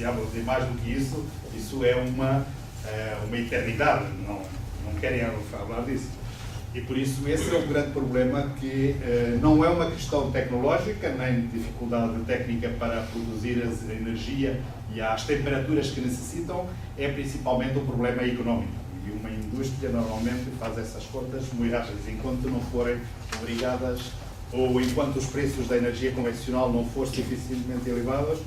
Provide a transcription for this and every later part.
beneficiável de mais do que isso é uma eternidade, não querem falar disso. E por isso esse é o grande problema, que não é uma questão tecnológica, nem dificuldade técnica para produzir a energia e as temperaturas que necessitam, é principalmente um problema económico. E uma indústria normalmente faz essas contas muito rápidas, enquanto não forem obrigadas, ou enquanto os preços da energia convencional não forem suficientemente elevados,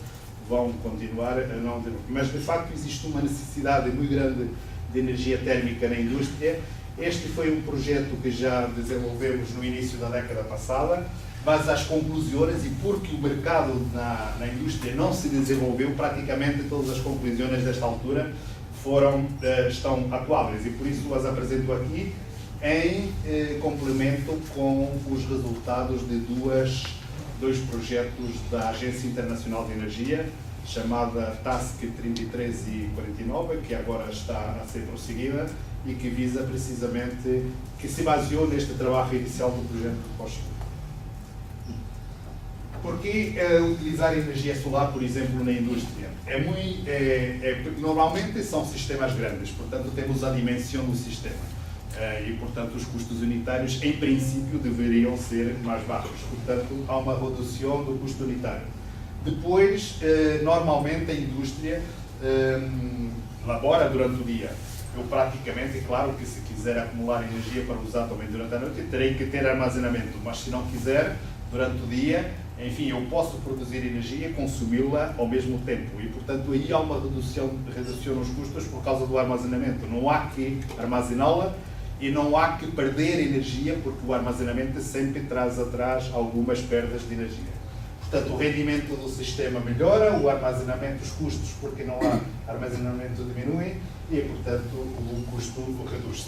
vão continuar a não ter. Mas de facto existe uma necessidade muito grande de energia térmica na indústria. Este foi um projeto que já desenvolvemos no início da década passada, mas as conclusões, e porque o mercado na indústria não se desenvolveu, praticamente todas as conclusões desta altura estão atuáveis, e por isso as apresento aqui em complemento com os resultados de dois projetos da Agência Internacional de Energia, chamada TASC 33 e 49, que agora está a ser prosseguida e que visa precisamente, que se baseou neste trabalho inicial do projeto Rocha. Por que utilizar energia solar, por exemplo, na indústria? Normalmente são sistemas grandes, portanto temos a dimensão do sistema. E, portanto, os custos unitários, em princípio, deveriam ser mais baixos. Portanto, há uma redução do custo unitário. Depois, normalmente, a indústria labora durante o dia. Eu praticamente, claro que se quiser acumular energia para usar também durante a noite, terei que ter armazenamento, mas se não quiser, durante o dia, enfim, eu posso produzir energia e consumi-la ao mesmo tempo. E, portanto, aí há uma redução nos custos por causa do armazenamento. Não há que armazená-la e não há que perder energia, porque o armazenamento sempre traz atrás algumas perdas de energia. Portanto, o rendimento do sistema melhora, o armazenamento, os custos, porque não há armazenamento, diminuem e, portanto, o custo reduz-se.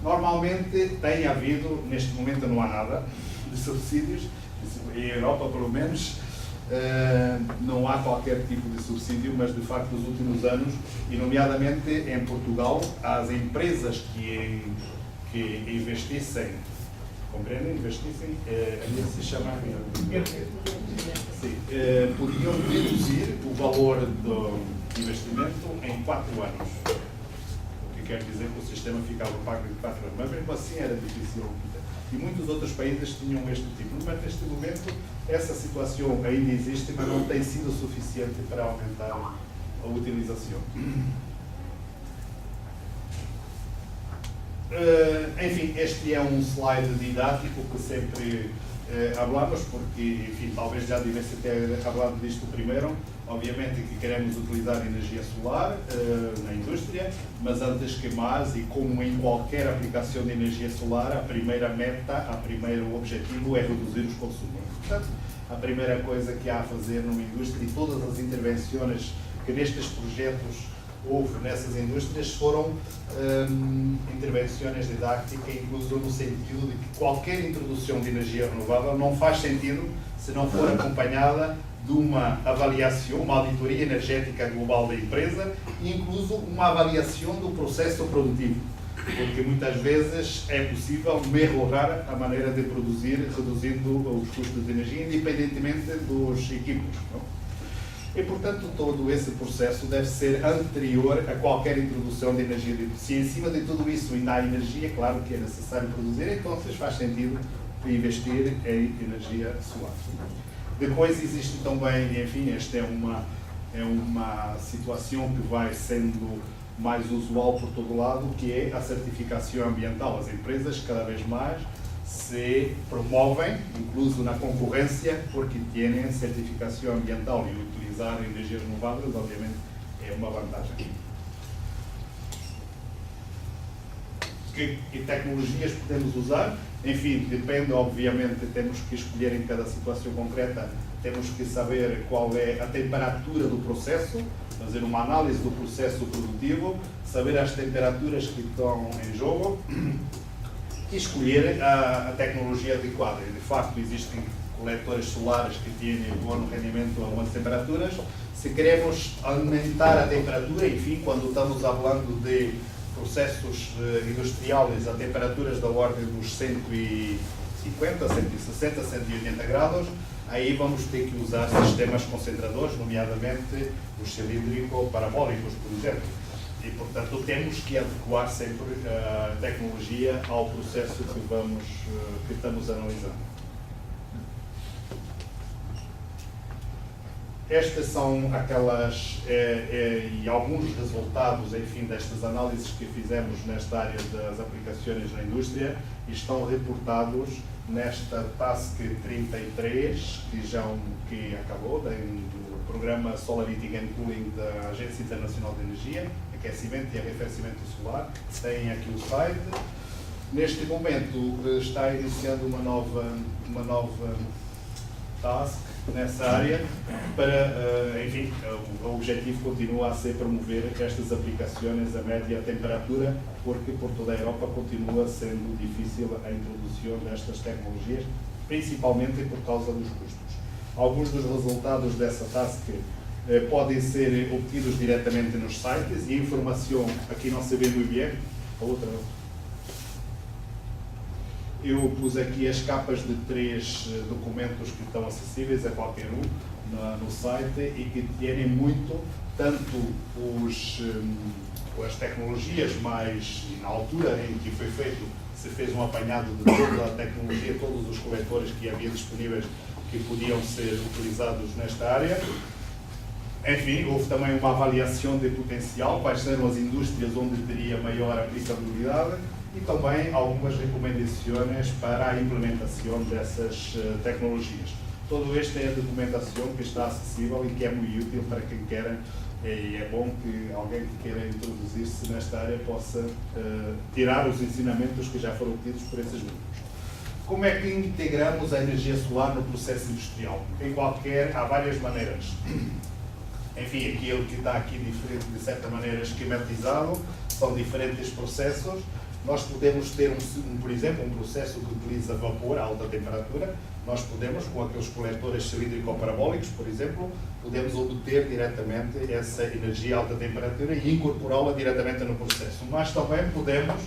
Normalmente tem havido, neste momento não há nada de subsídios, em Europa pelo menos, não há qualquer tipo de subsídio, mas de facto nos últimos anos, e nomeadamente em Portugal, as empresas que investissem, compreendem? Investissem, se chama, podiam reduzir o valor do investimento em 4 anos. O que quer dizer que o sistema ficava pago em 4 anos. Mas mesmo assim era difícil. E muitos outros países tinham este tipo. Mas neste momento essa situação ainda existe, mas não tem sido suficiente para aumentar a utilização. Enfim, este é um slide didático que sempre hablamos, porque, enfim, talvez já devesse ter falado disto primeiro. Obviamente que queremos utilizar energia solar na indústria, mas antes que mais, e como em qualquer aplicação de energia solar, a primeira meta, o primeiro objetivo é reduzir os consumos. Portanto, a primeira coisa que há a fazer numa indústria, e todas as intervenções que nestes projetos houve nessas indústrias foram intervenções didáticas, incluso no sentido de que qualquer introdução de energia renovável não faz sentido se não for acompanhada de uma avaliação, uma auditoria energética global da empresa e incluso uma avaliação do processo produtivo, porque muitas vezes é possível melhorar a maneira de produzir, reduzindo os custos de energia, independentemente dos equipos, não? E, portanto, todo esse processo deve ser anterior a qualquer introdução de energia. Se em cima de tudo isso ainda há energia, claro que é necessário produzir, então faz sentido investir em energia solar. Depois existe também, enfim, esta é uma situação que vai sendo mais usual por todo lado, que é a certificação ambiental. As empresas cada vez mais se promovem, incluso na concorrência, porque têm certificação ambiental e utilizar energias renováveis, obviamente, é uma vantagem. Que tecnologias podemos usar? Enfim, depende, obviamente, temos que escolher em cada situação concreta, temos que saber qual é a temperatura do processo, fazer uma análise do processo produtivo, saber as temperaturas que estão em jogo e escolher a tecnologia adequada. E, de facto, existem coletores solares que têm bom rendimento a algumas temperaturas. Se queremos aumentar a temperatura, enfim, quando estamos falando de processos industriais a temperaturas da ordem dos 150, 160, 180 graus, aí vamos ter que usar sistemas concentradores, nomeadamente os cilíndrico-parabólicos, por exemplo. E, portanto, temos que adequar sempre a tecnologia ao processo que estamos analisando. Estas são aquelas e alguns resultados, enfim, destas análises que fizemos nesta área das aplicações na indústria e estão reportados nesta Task 33, que acabou, do programa Solar Heating and Cooling da Agência Internacional de Energia, aquecimento e arrefecimento solar. Tem aqui o site. Neste momento está iniciando uma nova task nessa área para, enfim, o objetivo continua a ser promover estas aplicações a média temperatura, porque por toda a Europa continua sendo difícil a introdução destas tecnologias, principalmente por causa dos custos. Alguns dos resultados dessa task podem ser obtidos diretamente nos sites e a informação aqui não se vê muito bem. A outra. Eu pus aqui as capas de 3 documentos que estão acessíveis a qualquer um no site e que têm muito, tanto as tecnologias, mas na altura em que foi feito, se fez um apanhado de toda a tecnologia, todos os coletores que havia disponíveis que podiam ser utilizados nesta área. Enfim, houve também uma avaliação de potencial, quais eram as indústrias onde teria maior aplicabilidade, e também algumas recomendações para a implementação dessas tecnologias. Todo este é a documentação que está acessível e que é muito útil para quem quer, e é bom que alguém que queira introduzir-se nesta área possa tirar os ensinamentos que já foram obtidos por esses grupos. Como é que integramos a energia solar no processo industrial? Há várias maneiras. Enfim, aquilo que está aqui diferente, de certa maneira esquematizado, são diferentes processos. Nós podemos ter, por exemplo, um processo que utiliza vapor a alta temperatura. Nós podemos, com aqueles coletores cilíndrico-parabólicos, por exemplo, podemos obter diretamente essa energia a alta temperatura e incorporá-la diretamente no processo. Mas também podemos,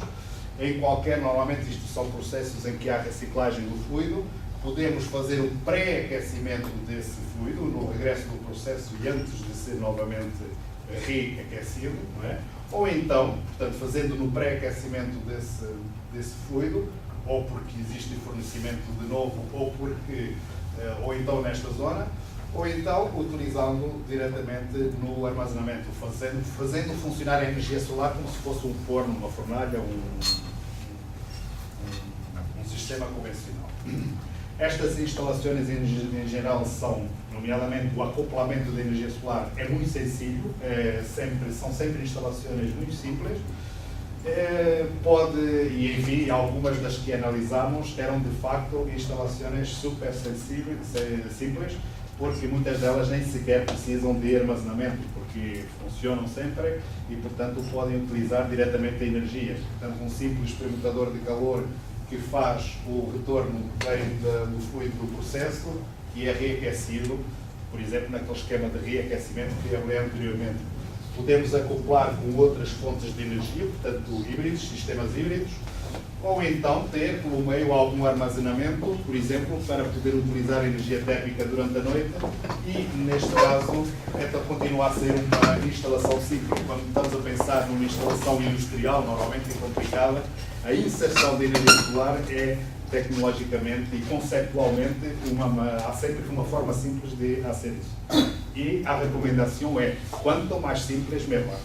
normalmente isto são processos em que há reciclagem do fluido, podemos fazer o pré-aquecimento desse fluido no regresso do processo e antes de ser novamente reaquecido, não é? Ou então, portanto, fazendo no pré-aquecimento desse fluido, ou porque existe fornecimento de novo, ou então nesta zona, ou então utilizando diretamente no armazenamento, fazendo funcionar a energia solar como se fosse um forno, uma fornalha, um sistema convencional. Estas instalações em geral são, nomeadamente o acoplamento da energia solar, é muito sencillo, são sempre instalações muito simples. Enfim, algumas das que analisamos eram de facto instalações super simples, porque muitas delas nem sequer precisam de armazenamento, porque funcionam sempre e, portanto, podem utilizar diretamente a energia. Portanto, um simples permutador de calor que faz o retorno do fluido do processo e é reaquecido, por exemplo, naquele esquema de reaquecimento que eu falei anteriormente. Podemos acoplar com outras fontes de energia, portanto, sistemas híbridos, ou então ter pelo meio algum armazenamento, por exemplo, para poder utilizar a energia térmica durante a noite e, neste caso, continua a ser uma instalação simples. Quando estamos a pensar numa instalação industrial, normalmente complicada, a inserção de energia solar é tecnologicamente e conceptualmente há sempre uma forma simples de fazer isso. E a recomendação é, quanto mais simples, melhor.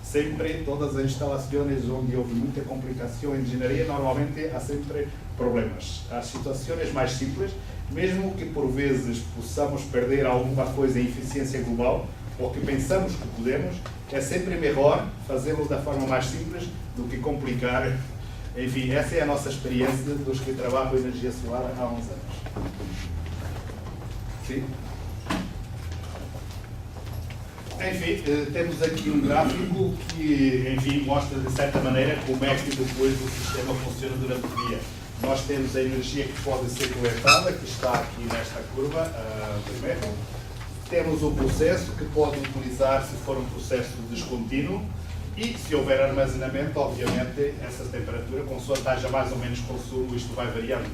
Sempre, todas as instalações onde houve muita complicação em engenharia, normalmente há sempre problemas. As situações mais simples, mesmo que por vezes possamos perder alguma coisa em eficiência global, ou que pensamos que podemos, é sempre melhor fazê-lo da forma mais simples do que complicar. Enfim, essa é a nossa experiência dos que trabalham em energia solar há uns anos. Sim? Enfim, temos aqui um gráfico que, enfim, mostra de certa maneira como é que depois o sistema funciona durante o dia. Nós temos a energia que pode ser coletada, que está aqui nesta curva vermelha. Temos o processo que pode utilizar se for um processo descontínuo e se houver armazenamento, obviamente, essa temperatura, consoante haja mais ou menos consumo, isto vai variando.